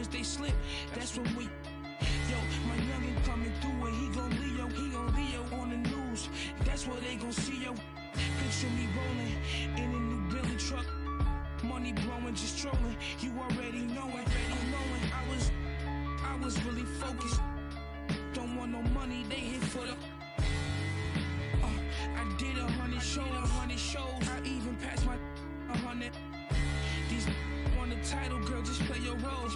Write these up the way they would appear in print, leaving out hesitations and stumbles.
once they slip, that's when we. Yo, my youngin' coming through and he gon' Leo on the news. That's what they gon' see, yo. Picture me rolling in a new Billy truck. Money blowing, just trolling. You already knowin'. I was really focused. Don't want no money, they hit for the. I did 100 shows. I even passed my 100. These want the title, girl, just play your role.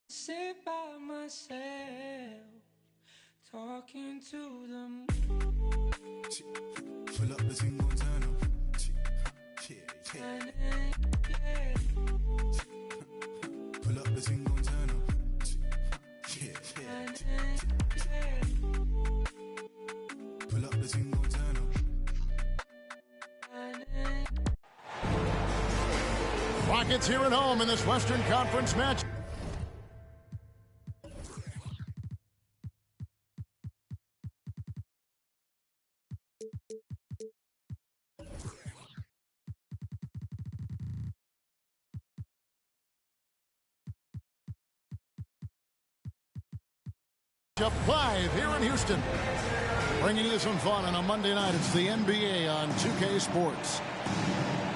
Sit by myself, talking to the moon. Pull up the single turn up. Pull up the single turn up. Pull up the single turn up. Rockets here at home in this Western Conference match. Up live here in Houston, bringing you some fun on a Monday night. It's the NBA on 2K Sports.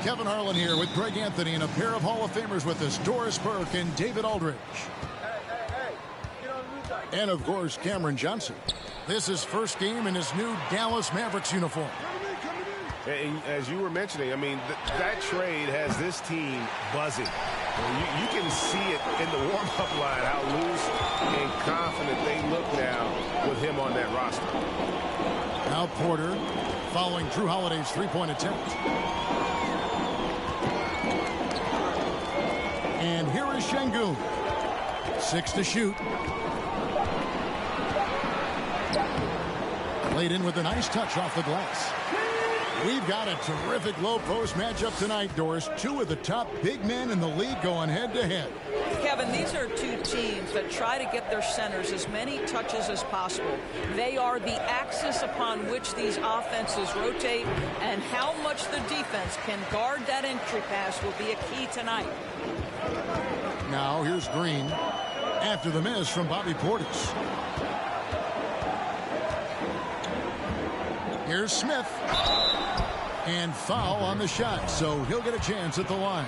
Kevin Harlan here with Greg Anthony and a pair of Hall of Famers with us, Doris Burke and David Aldridge. And of course, Cameron Johnson. This is first game in his new Dallas Mavericks uniform. And as you were mentioning, I mean, that trade has this team buzzing. You can see it in the warm-up line, how loose and confident they look now with him on that roster. Now Porter following Drew Holiday's three-point attempt. And here is Şengün. 6 to shoot. Laid in with a nice touch off the glass. We've got a terrific low-post matchup tonight, Doris. Two of the top big men in the league going head-to-head. Kevin, these are two teams that try to get their centers as many touches as possible. They are the axis upon which these offenses rotate, and how much the defense can guard that entry pass will be a key tonight. Now here's Green after the miss from Bobby Portis. Here's Smith. And foul on the shot, so he'll get a chance at the line.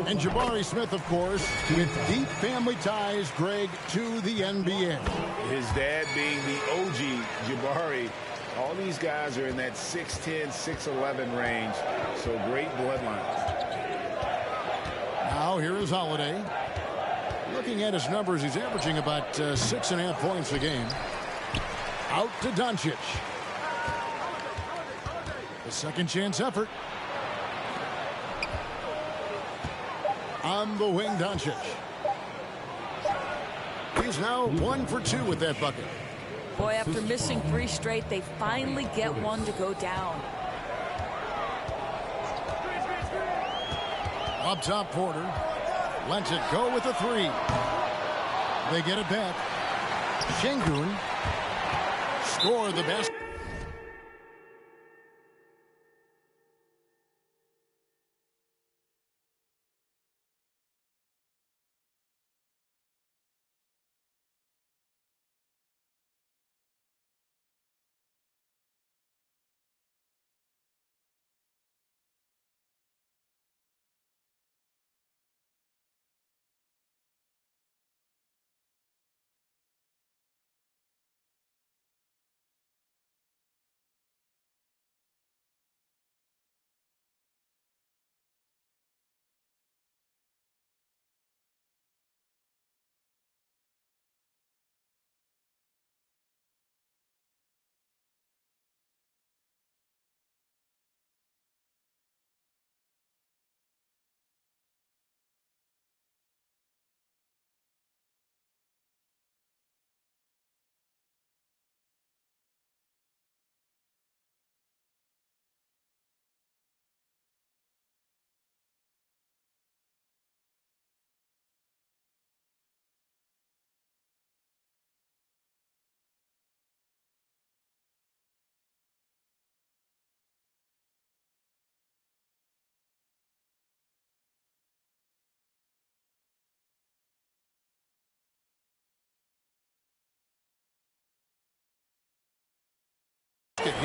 And Jabari Smith, of course, with deep family ties, Greg, to the NBA. His dad being the OG Jabari. All these guys are in that 6'10", 6'11" range, so great bloodlines. Now here is Holiday. Looking at his numbers, he's averaging about 6.5 points a game. Out to Doncic. The second chance effort. On the wing, Doncic. He's now 1 for 2 with that bucket. Boy, after missing 3 straight, they finally get one to go down. Up top, Porter. Lets it go with a 3. They get it back. Şengün scored the basket.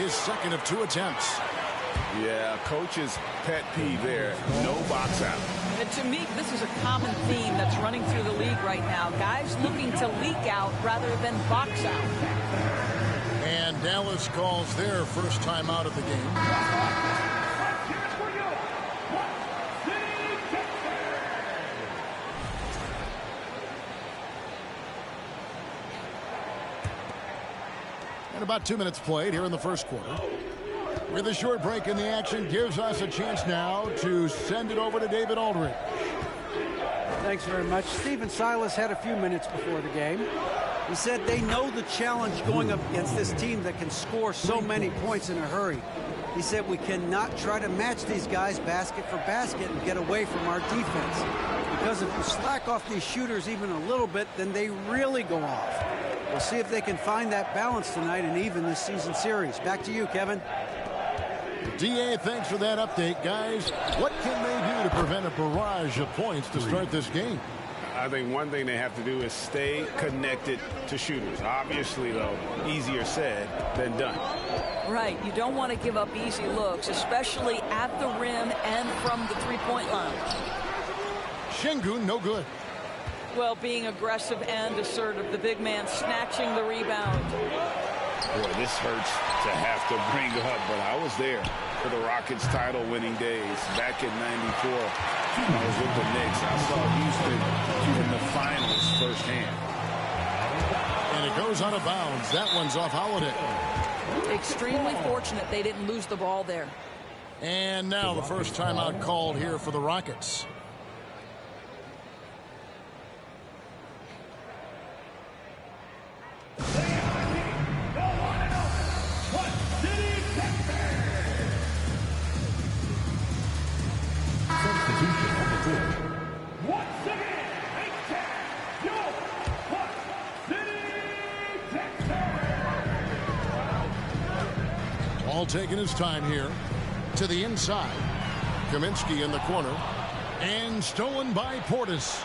his second of 2 attempts. Yeah, coach's pet peeve there. No box out. And to me, this is a common theme that's running through the league right now. Guys looking to leak out rather than box out. And Dallas calls their first time out of the game. And about 2 minutes played here in the first quarter. With a short break in the action, gives us a chance now to send it over to David Aldridge. Thanks very much. Stephen Silas had a few minutes before the game. He said they know the challenge going up against this team that can score so many points in a hurry. He said we cannot try to match these guys basket for basket and get away from our defense. Because if you slack off these shooters even a little bit, then they really go off. We'll see if they can find that balance tonight and even this season series. Back to you, Kevin. D.A., thanks for that update, guys. What can they do to prevent a barrage of points to start this game? I think one thing they have to do is stay connected to shooters. Obviously, though, easier said than done. Right. You don't want to give up easy looks, especially at the rim and from the three-point line. Şengün, no good. Well, being aggressive and assertive. The big man snatching the rebound. Boy, this hurts to have to bring up, but I was there for the Rockets title-winning days back in '94. I was with the Knicks. I saw Houston in the finals firsthand. And it goes out of bounds. That one's off Holiday. Extremely fortunate they didn't lose the ball there. And now the first timeout called here for the Rockets. All taking his time here to the inside. Kaminsky in the corner and stolen by Portis.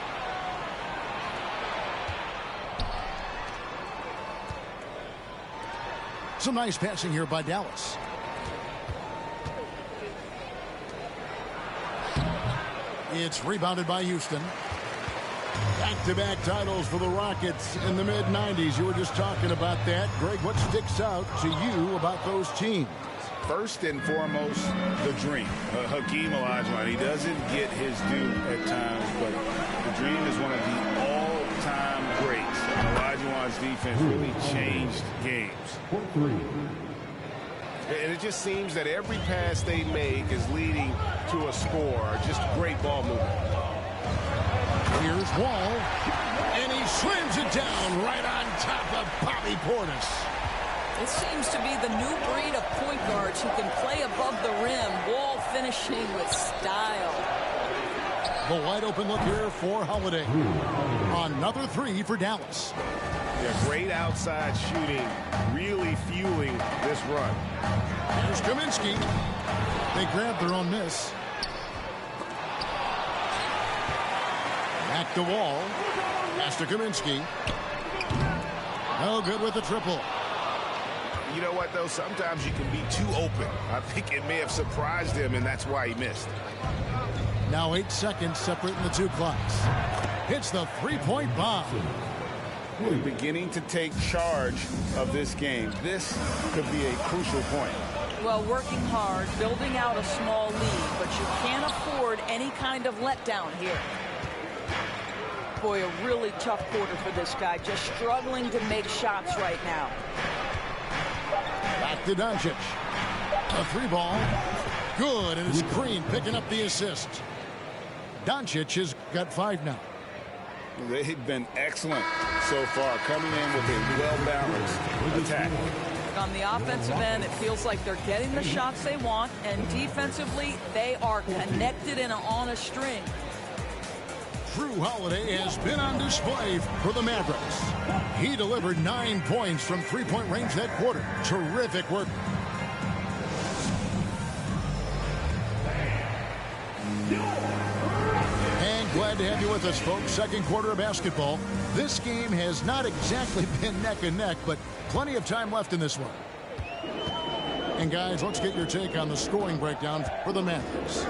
Some nice passing here by Dallas. It's rebounded by Houston. Back-to-back titles for the Rockets in the mid-90s. You were just talking about that. Greg, what sticks out to you about those teams? First and foremost, the dream. Hakeem Olajuwon, he doesn't get his due at times, but the dream is one of the all-time greats. Olajuwon's defense really changed games. And it just seems that every pass they make is leading to a score. Just great ball movement. Here's Wall, and he slams it down right on top of Bobby Portis. It seems to be the new breed of point guards who can play above the rim. Wall finishing with style. The wide open look here for Holiday. Another three for Dallas. Yeah, great outside shooting, really fueling this run. Here's Kaminsky. They grab their own miss. Back to Wall. Pass to Kaminsky. No good with the triple. You know what, though? Sometimes you can be too open. I think it may have surprised him, and that's why he missed. Now 8 seconds separating the two clocks. Hits the three-point bomb. We're beginning to take charge of this game. This could be a crucial point. Well, working hard, building out a small lead, but you can't afford any kind of letdown here. Boy, a really tough quarter for this guy, just struggling to make shots right now. Back to Doncic. A three ball. Good, and it's Green picking up the assist. Doncic has got 5 now. They've been excellent so far, coming in with a well-balanced attack. On the offensive end, it feels like they're getting the shots they want, and defensively, they are connected and on a string. Drew Holiday has been on display for the Mavericks. He delivered 9 points from three-point range that quarter. Terrific work. And glad to have you with us, folks. Second quarter of basketball. This game has not exactly been neck and neck, but plenty of time left in this one. And guys, let's get your take on the scoring breakdown for the Mavericks.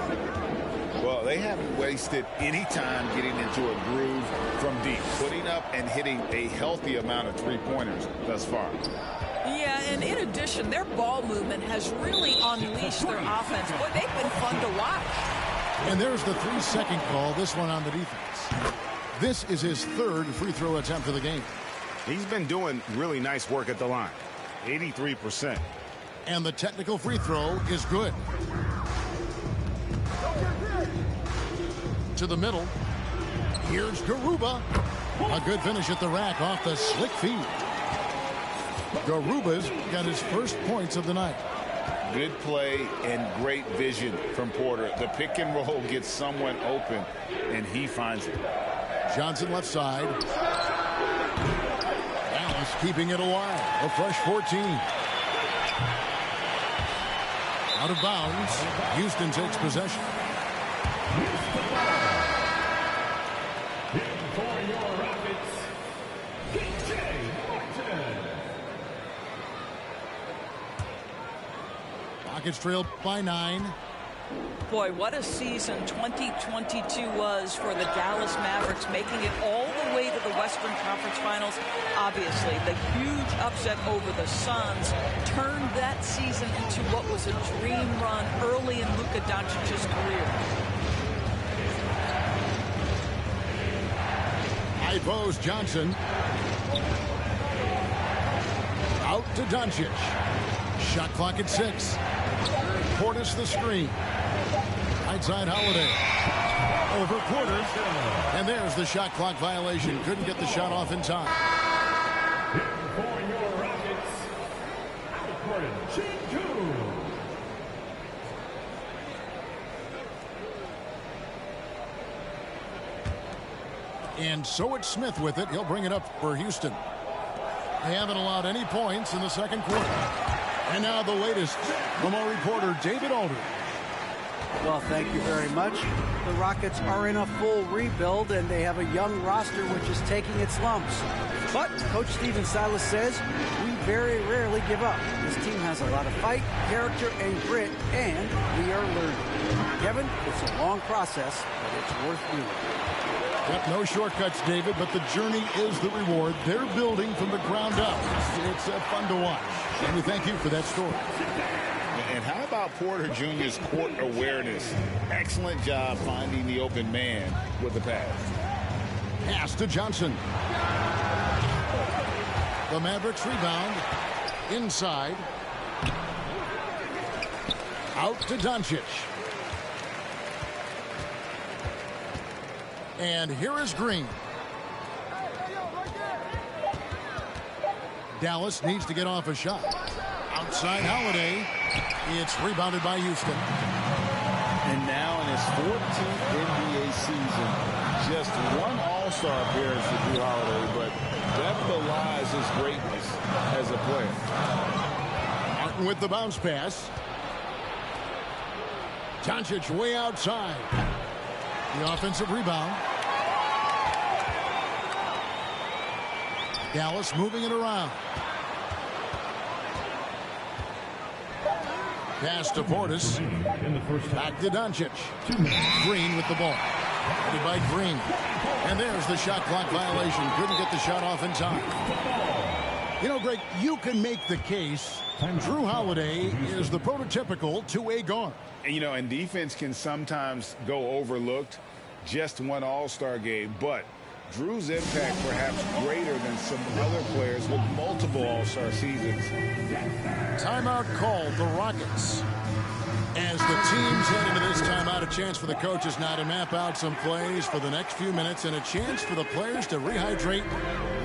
Well, they haven't wasted any time getting into a groove from deep, putting up and hitting a healthy amount of three-pointers thus far. Yeah, and in addition, their ball movement has really unleashed their offense. Boy, they've been fun to watch. And there's the 3-second call, this one on the defense. This is his third free throw attempt of the game. He's been doing really nice work at the line. 83%. And the technical free throw is good. To the middle. Here's Garuba. A good finish at the rack off the slick feed. Garuba's got his first points of the night. Good play and great vision from Porter. The pick and roll gets someone open, and he finds it. Johnson left side. Dallas keeping it alive. A fresh 14. Out of bounds. Houston takes possession. Rockets trailed by 9. Boy, what a season 2022 was for the Dallas Mavericks, making it all the way to the Western Conference Finals. Obviously, the huge upset over the Suns turned that season into what was a dream run early in Luka Doncic's career. High post Johnson. Out to Doncic. Shot clock at 6. Portis the screen. Right side Holiday. Over Porter. And there's the shot clock violation. Couldn't get the shot off in time. For your Rockets, Alfred Chintu. And so it's Smith with it. He'll bring it up for Houston. They haven't allowed any points in the second quarter. And now the latest from our reporter, David Aldridge. Well, thank you very much. The Rockets are in a full rebuild, and they have a young roster which is taking its lumps. But Coach Stephen Silas says we very rarely give up. This team has a lot of fight, character, and grit, and we are learning. Kevin, it's a long process, but it's worth doing. Yep, no shortcuts, David, but the journey is the reward. They're building from the ground up. It's fun to watch. And we thank you for that story. And how about Porter Jr.'s court awareness? Excellent job finding the open man with the pass. Pass to Johnson. The Mavericks rebound. Inside. Out to Doncic. And here is Green. Dallas needs to get off a shot. Outside Holiday. It's rebounded by Houston. And now in his 14th NBA season, just one All-Star appearance for Drew Holiday, but that belies his greatness as a player. Martin with the bounce pass. Doncic way outside. The offensive rebound. Dallas moving it around. Pass to Portis. Back to Doncic. Green with the ball. Headed by Green. And there's the shot clock violation. Couldn't get the shot off in time. You know, Greg, you can make the case Drew Holiday is the prototypical two-way guard. And, you know, and defense can sometimes go overlooked. Just one All-Star game, but Drew's impact perhaps greater than some other players with multiple All-Star seasons. Timeout called the Rockets. As the teams head into this timeout, a chance for the coaches now to map out some plays for the next few minutes and a chance for the players to rehydrate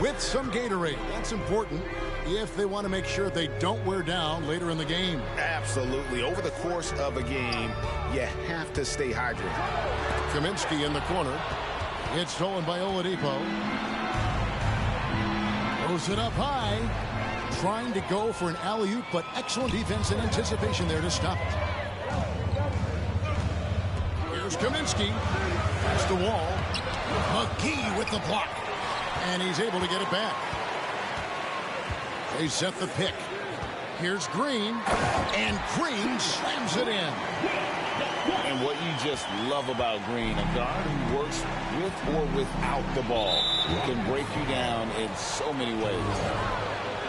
with some Gatorade. That's important if they want to make sure they don't wear down later in the game. Absolutely. Over the course of a game, you have to stay hydrated. Kaminsky in the corner. It's stolen by Oladipo. Throws it up high. Trying to go for an alley-oop, but excellent defense and anticipation there to stop it. Here's Kaminsky. Pass the wall. McGee with the block. And he's able to get it back. They set the pick. Here's Green, and Green slams it in. And what you just love about Green, a guard who works with or without the ball, can break you down in so many ways.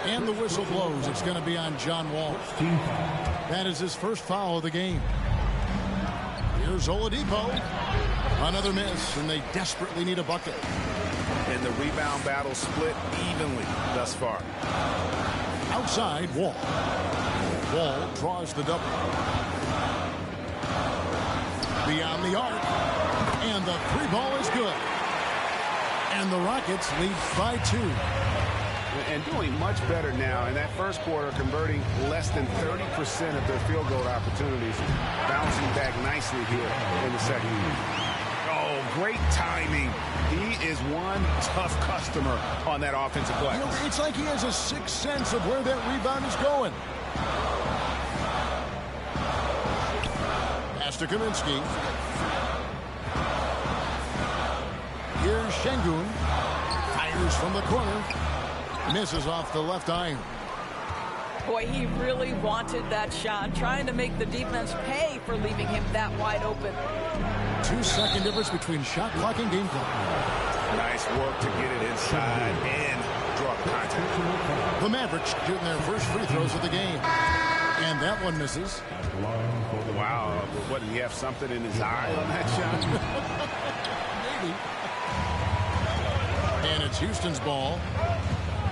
And the whistle blows. It's going to be on John Wall. That is his first foul of the game. Here's Oladipo. Another miss, and they desperately need a bucket. And the rebound battle split evenly thus far. Outside, Wall. Wall draws the double. Beyond the arc. And the three ball is good. And the Rockets lead by 2. And doing much better now in that first quarter, converting less than 30% of their field goal opportunities, bouncing back nicely here in the second. Oh, great timing. He is one tough customer on that offensive play. You know, it's like he has a sixth sense of where that rebound is going. Pass to Kaminsky. Here's Şengün. Fires from the corner. Misses off the left iron. Boy, he really wanted that shot, trying to make the defense pay for leaving him that wide open. 2-second difference between shot clock and game clock. Nice work to get it inside and draw contact. The Mavericks shooting their first free throws of the game. And that one misses. Wow. What, did he have something in his eye on that shot? Maybe. And it's Houston's ball.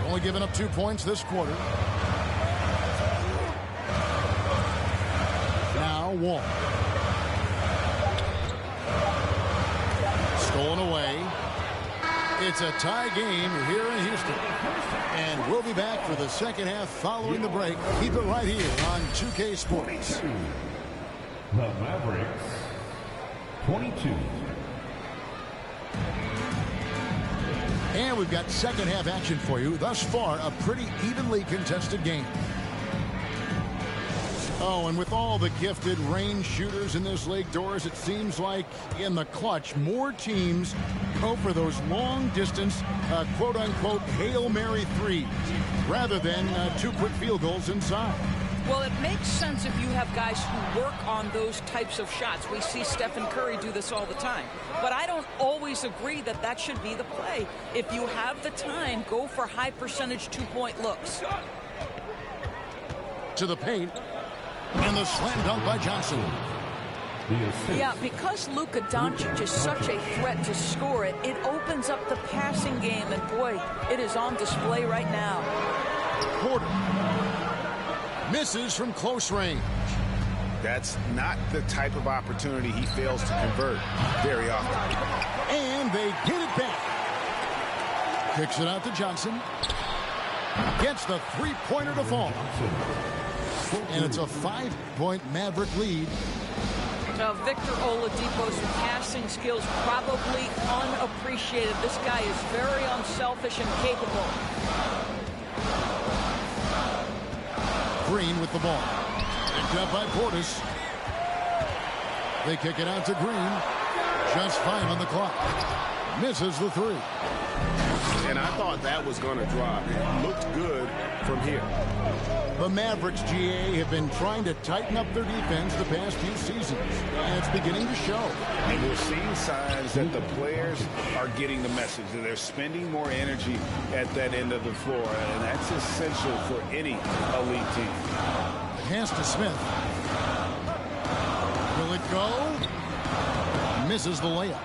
Only giving up 2 points this quarter. Now Wall. Stolen away. It's a tie game here in Houston. And we'll be back for the second half following the break. Keep it right here on 2K Sports. The Mavericks, 22. And we've got second half action for you. Thus far, a pretty evenly contested game. Oh, and with all the gifted range shooters in this league, Doris, it seems like in the clutch, more teams go for those long-distance, quote-unquote, Hail Mary threes, rather than 2 quick field goals inside. Well, it makes sense if you have guys who work on those types of shots. We see Stephen Curry do this all the time. But I don't always agree that that should be the play. If you have the time, go for high percentage 2-point looks. To the paint. And the slam dunk by Johnson. Yeah, because Luka Doncic is such a threat to score it, it opens up the passing game. And boy, it is on display right now. Porter. Misses from close range. That's not the type of opportunity he fails to convert very often. And they get it back. Kicks it out to Johnson. Gets the three-pointer to fall. And it's a 5-point Maverick lead. Now, Victor Oladipo's passing skills probably unappreciated. This guy is very unselfish and capable. Green with the ball. Picked up by Portis. They kick it out to Green. Just 5 on the clock. Misses the 3. And I thought that was going to drop. It looked good from here. The Mavericks, GA, have been trying to tighten up their defense the past few seasons, and it's beginning to show. And we're seeing signs that the players are getting the message that they're spending more energy at that end of the floor, and that's essential for any elite team. Pass to Smith. Will it go? Misses the layup.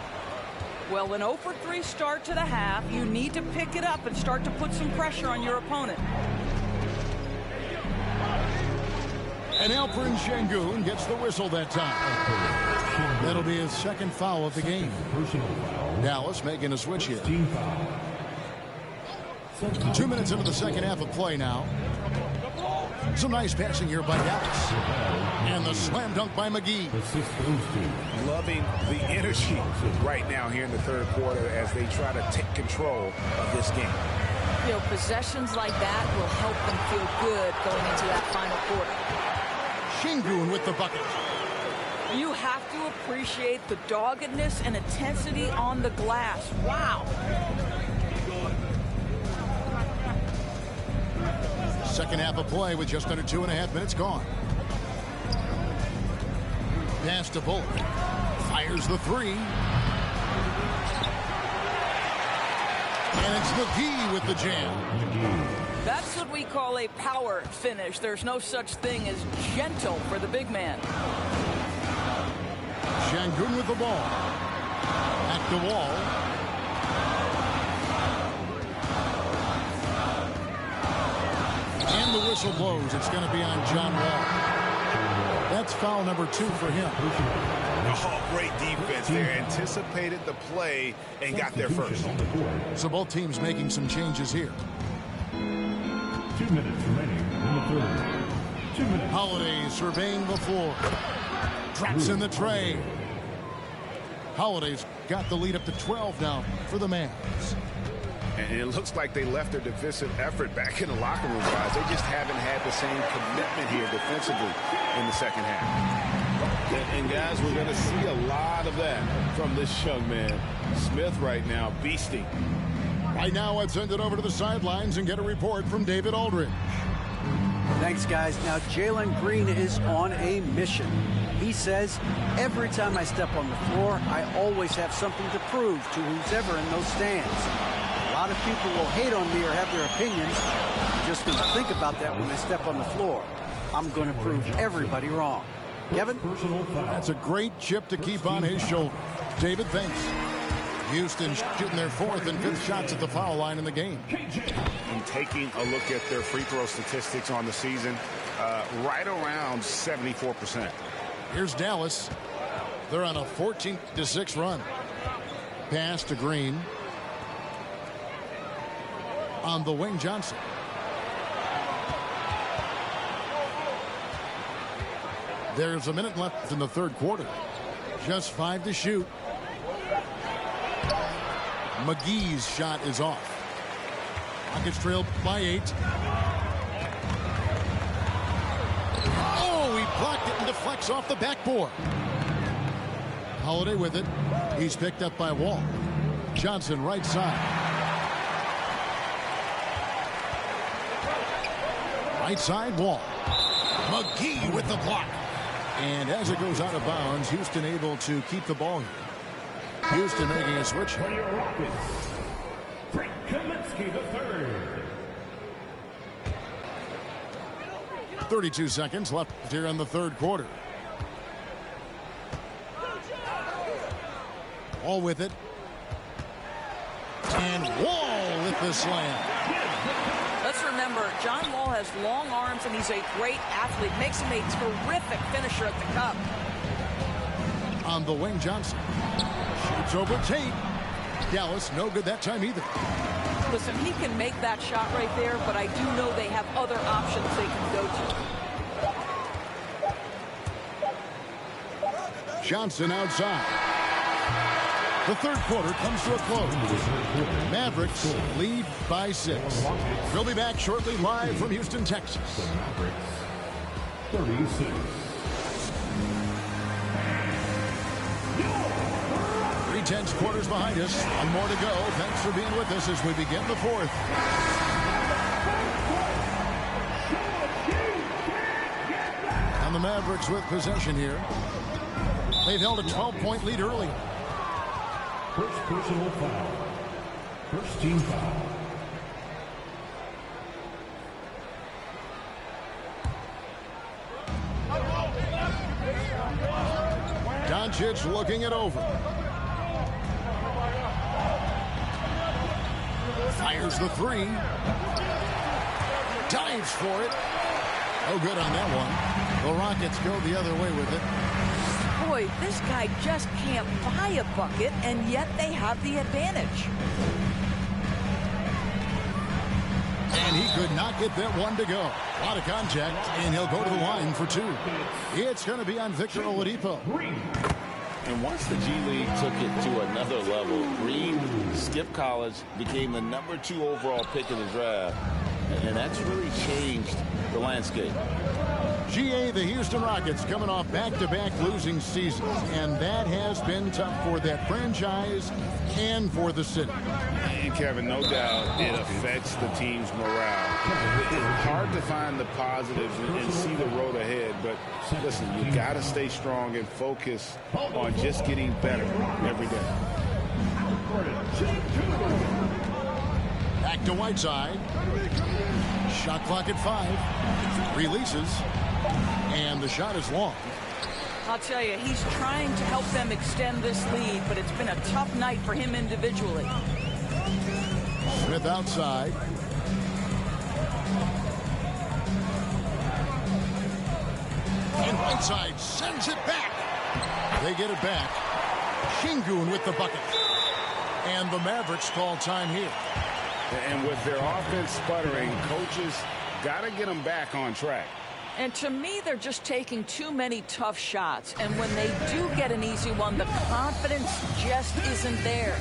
Well, an 0-for-3 start to the half. You need to pick it up and start to put some pressure on your opponent. And Alperen Şengün gets the whistle that time. That'll be his second foul of the game. Dallas making a switch here. 2 minutes into the second half of play now. Some nice passing here by Dallas. And the slam dunk by McGee. Loving the energy right now here in the third quarter as they try to take control of this game. You know, possessions like that will help them feel good going into that final quarter. Şengün with the bucket. You have to appreciate the doggedness and intensity on the glass. Wow. Second half of play with just under 2.5 minutes gone. Pass to Bullock. Fires the three. And it's McGee with the jam. That's what we call a power finish. There's no such thing as gentle for the big man. Şengün with the ball. At the wall. And the whistle blows. It's going to be on John Wall. That's foul number 2 for him. Oh, great defense there. Anticipated the play and got there first. So both teams making some changes here. 2 minutes remaining in the third. 2 minutes. Holiday surveying the floor. Drops in the tray. Holiday's got the lead up to 12 now for the Mavs. And it looks like they left their defensive effort back in the locker room, guys. They just haven't had the same commitment here defensively in the second half. And guys, we're going to see a lot of that from this young man. Smith right now beasting. Right now, let's send it over to the sidelines and get a report from David Aldridge. Thanks, guys. Now, Jalen Green is on a mission. He says, every time I step on the floor, I always have something to prove to who's ever in those stands. A lot of people will hate on me or have their opinions. I'm just going to think about that when they step on the floor. I'm going to prove everybody wrong. Kevin? That's a great chip to keep on his shoulder. David, thanks. Houston shooting their 4th and 5th shots at the foul line in the game. And taking a look at their free throw statistics on the season, right around 74%. Here's Dallas. They're on a 14-6 run. Pass to Green. On the wing, Johnson. There's a minute left in the third quarter. Just 5 to shoot. McGee's shot is off. Rockets trailed by 8. Oh, he blocked it and deflects off the backboard. Holiday with it. He's picked up by Wall. Johnson right side. Right side, Wall. McGee with the block. And as it goes out of bounds, Houston able to keep the ball here. Houston making a switch. For your Rockets, Frank Kaminsky the third. 32 seconds left here in the third quarter. Wall with it. And Wall with the slam. Let's remember, John Wall has long arms and he's a great athlete. Makes him a terrific finisher at the cup. On the wing, Johnson. Shoots over Tate. Dallas, no good that time either. Listen, he can make that shot right there, but I do know they have other options they can go to. Johnson outside. The third quarter comes to a close. Mavericks lead by 6. We'll be back shortly live from Houston, Texas. Mavericks, 36. 3/10 quarters behind us. One more to go. Thanks for being with us as we begin the 4th. And the Mavericks with possession here. They've held a 12-point lead earlier. First personal foul. First team foul. Doncic looking it over. Fires the 3. Dives for it. No good on that one. The Rockets go the other way with it. Boy, this guy just can't buy a bucket, and yet they have the advantage. And he could not get that one to go. A lot of contact, and he'll go to the line for 2. It's going to be on Victor Oladipo. And once the G League took it to another level, Green skipped college, became the number 2 overall pick in the draft, and that's really changed the landscape. GA, the Houston Rockets, coming off back-to-back losing seasons, and that has been tough for that franchise and for the city. And Kevin, no doubt it affects the team's morale. It's hard to find the positives and see the road ahead, but listen, you got to stay strong and focus on just getting better every day. Back to Whiteside. Shot clock at 5. Releases. And the shot is long. I'll tell you, he's trying to help them extend this lead, but it's been a tough night for him individually. Smith outside. And Whiteside sends it back. They get it back. Şengün with the bucket. And the Mavericks call time here. And with their offense sputtering, coaches got to get them back on track. And to me, they're just taking too many tough shots. And when they do get an easy one, the confidence just isn't there.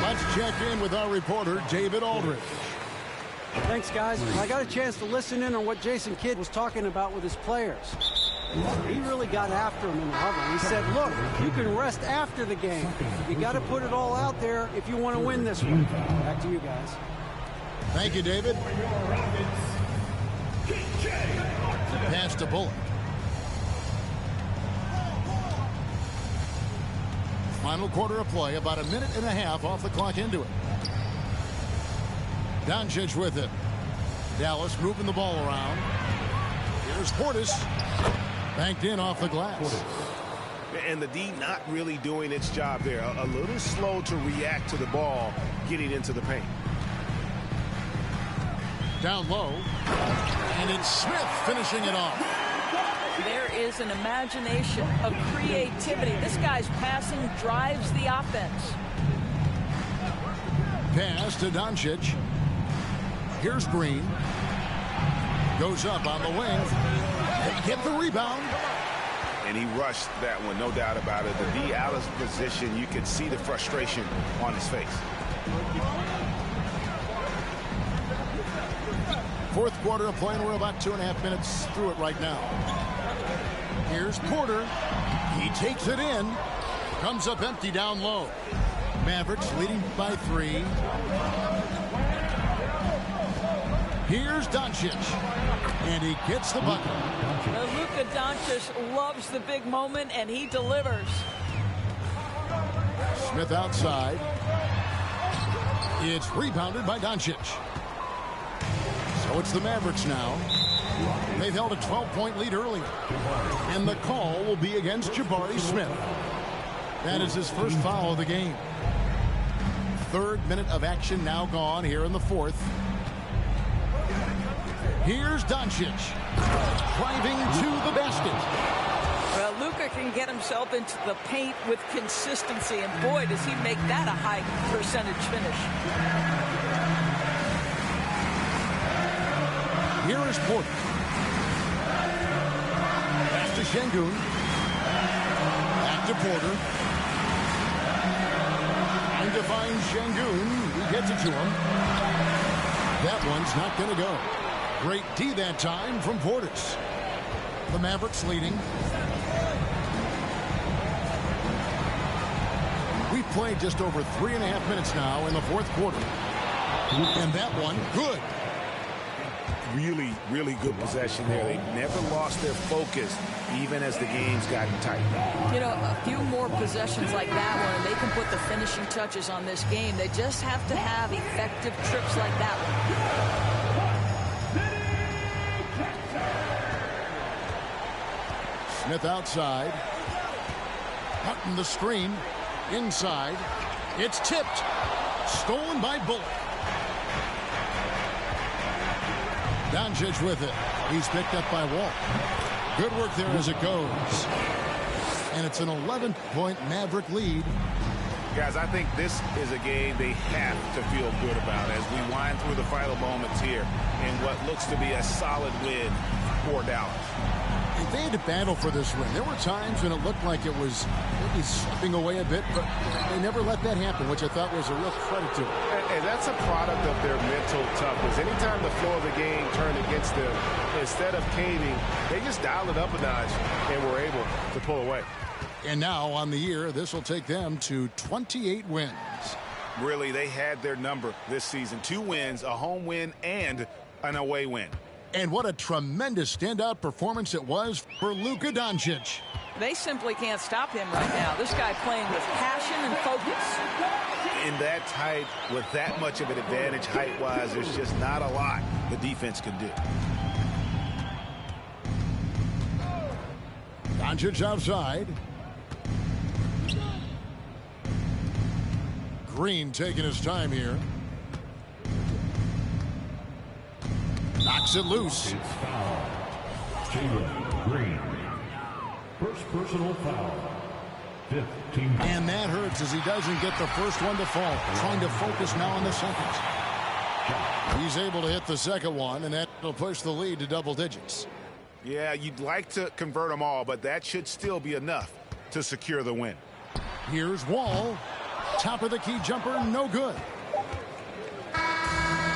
Let's check in with our reporter, David Aldridge. Thanks, guys. I got a chance to listen in on what Jason Kidd was talking about with his players. He really got after him in the huddle. He said, look, you can rest after the game. You got to put it all out there if you want to win this one. Back to you guys. Thank you, David. Pass to Bullock. Final quarter of play, about a minute and a half off the clock into it. Doncic with it. Dallas moving the ball around. Here's Portis. Banked in off the glass. And the D not really doing its job there. A little slow to react to the ball getting into the paint. Down low. And it's Smith finishing it off. There is an imagination of creativity. This guy's passing drives the offense. Pass to Doncic. Here's Green. Goes up on the wing. They get the rebound. And he rushed that one, no doubt about it. The D out of position, you could see the frustration on his face. Fourth quarter of play, and we're about 2.5 minutes through it right now. Here's Porter. He takes it in. Comes up empty down low. Mavericks leading by 3. Here's Doncic. And he gets the bucket. Luka Doncic loves the big moment, and he delivers. Smith outside. It's rebounded by Doncic. So it's the Mavericks now. They've held a 12-point lead earlier. And the call will be against Jabari Smith. That is his first foul of the game. Third minute of action now gone here in the fourth. Here's Doncic. Driving to the basket. Well, Luka can get himself into the paint with consistency, and boy, does he make that a high percentage finish. Here is Porter. Pass to Şengün. Back to Porter. Trying to find Şengün. He gets it to him. That one's not going to go. Great D that time from Portis. The Mavericks leading. We've played just over 3.5 minutes now in the fourth quarter. And that one, good. Really, really good possession there. They never lost their focus, even as the game's gotten tight. You know, a few more possessions like that one, and they can put the finishing touches on this game. They just have to have effective trips like that one. Smith outside. Hutton the screen. Inside. It's tipped. Stolen by Bullock. Doncic with it. He's picked up by Walt. Good work there as it goes. And it's an 11-point Maverick lead. Guys, I think this is a game they have to feel good about as we wind through the final moments here in what looks to be a solid win for Dallas. They had to battle for this win. There were times when it looked like it was maybe slipping away a bit, but they never let that happen, which I thought was a real credit to them. And that's a product of their mental toughness. Anytime the flow of the game turned against them, instead of caving, they just dialed it up a notch and were able to pull away. And now on the year, this will take them to 28 wins. Really, they had their number this season. 2 wins, a home win, and an away win. And what a tremendous standout performance it was for Luka Doncic. They simply can't stop him right now. This guy playing with passion and focus. In that tight, with that much of an advantage height-wise, there's just not a lot the defense can do. Doncic outside. Green taking his time here. Knocks it loose. It's foul. Jalen Green. First personal foul. 5th team. And that hurts as he doesn't get the first one to fall. Trying to focus now on the second. He's able to hit the second one, and that'll push the lead to double digits. Yeah, you'd like to convert them all, but that should still be enough to secure the win. Here's Wall. Top of the key jumper, no good.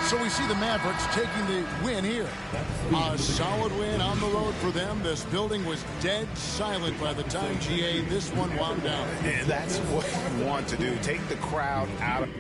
So we see the Mavericks taking the win here. A solid win on the road for them. This building was dead silent by the time, GA, this one wound down. And that's what you want to do. Take the crowd out of it.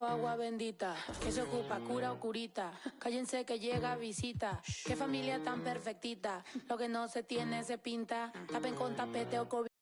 Agua bendita, que se ocupa, cura o curita. Cállense que llega visita. Qué familia tan perfectita. Lo que no se tiene se pinta. Tapen con tapete o COVID.